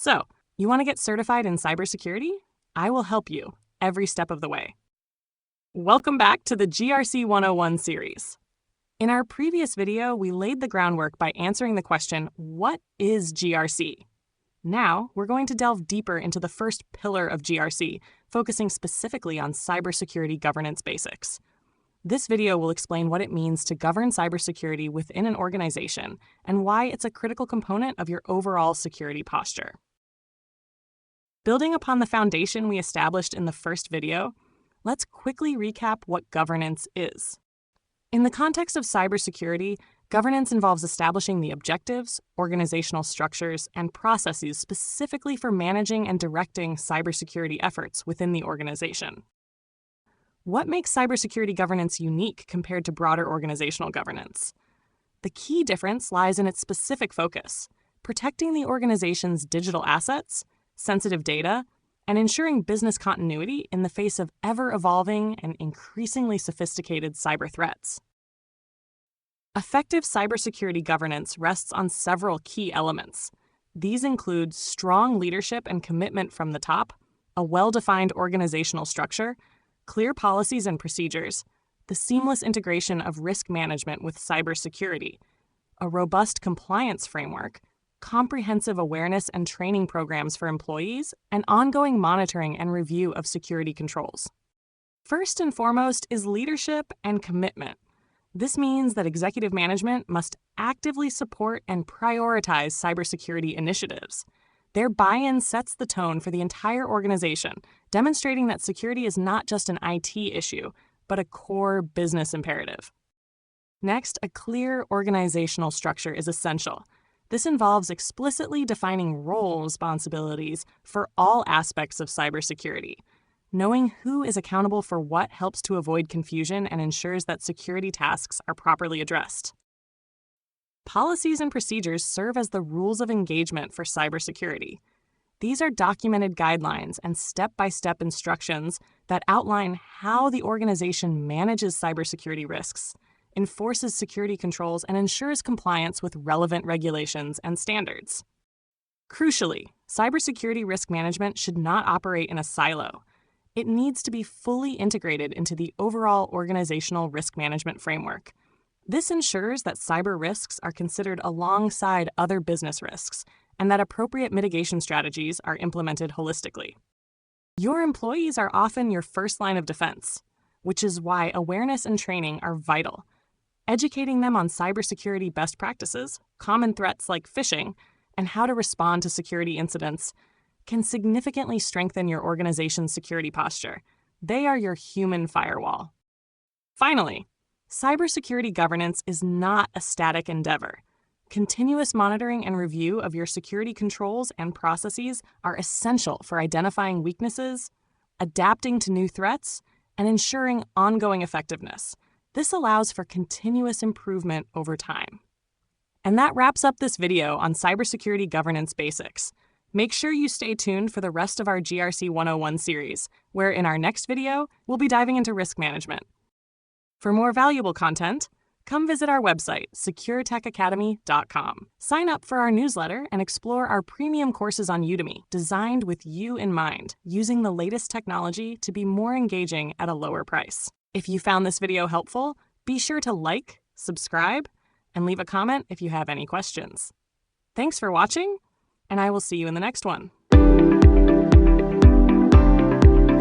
So, you want to get certified in cybersecurity? I will help you every step of the way. Welcome back to the GRC 101 series. In our previous video, we laid the groundwork by answering the question, what is GRC? Now, we're going to delve deeper into the first pillar of GRC, focusing specifically on cybersecurity governance basics. This video will explain what it means to govern cybersecurity within an organization and why it's a critical component of your overall security posture. Building upon the foundation we established in the first video, let's quickly recap what governance is. In the context of cybersecurity, governance involves establishing the objectives, organizational structures, and processes specifically for managing and directing cybersecurity efforts within the organization. What makes cybersecurity governance unique compared to broader organizational governance? The key difference lies in its specific focus, protecting the organization's digital assets, sensitive data, and ensuring business continuity in the face of ever-evolving and increasingly sophisticated cyber threats. Effective cybersecurity governance rests on several key elements. These include strong leadership and commitment from the top, a well-defined organizational structure, clear policies and procedures, the seamless integration of risk management with cybersecurity, a robust compliance framework, comprehensive awareness and training programs for employees, and ongoing monitoring and review of security controls. First and foremost is leadership and commitment. This means that executive management must actively support and prioritize cybersecurity initiatives. Their buy-in sets the tone for the entire organization, demonstrating that security is not just an IT issue, but a core business imperative. Next, a clear organizational structure is essential. This involves explicitly defining role responsibilities for all aspects of cybersecurity. Knowing who is accountable for what helps to avoid confusion and ensures that security tasks are properly addressed. Policies and procedures serve as the rules of engagement for cybersecurity. These are documented guidelines and step-by-step instructions that outline how the organization manages cybersecurity risks, enforces security controls, and ensures compliance with relevant regulations and standards. Crucially, cybersecurity risk management should not operate in a silo. It needs to be fully integrated into the overall organizational risk management framework. This ensures that cyber risks are considered alongside other business risks and that appropriate mitigation strategies are implemented holistically. Your employees are often your first line of defense, which is why awareness and training are vital. Educating them on cybersecurity best practices, common threats like phishing, and how to respond to security incidents can significantly strengthen your organization's security posture. They are your human firewall. Finally, cybersecurity governance is not a static endeavor. Continuous monitoring and review of your security controls and processes are essential for identifying weaknesses, adapting to new threats, and ensuring ongoing effectiveness. This allows for continuous improvement over time. And that wraps up this video on cybersecurity governance basics. Make sure you stay tuned for the rest of our GRC 101 series, where in our next video, we'll be diving into risk management. For more valuable content, come visit our website, securetechacademy.com. Sign up for our newsletter and explore our premium courses on Udemy, designed with you in mind, using the latest technology to be more engaging at a lower price. If you found this video helpful, be sure to like, subscribe, and leave a comment if you have any questions. Thanks for watching, and I will see you in the next one.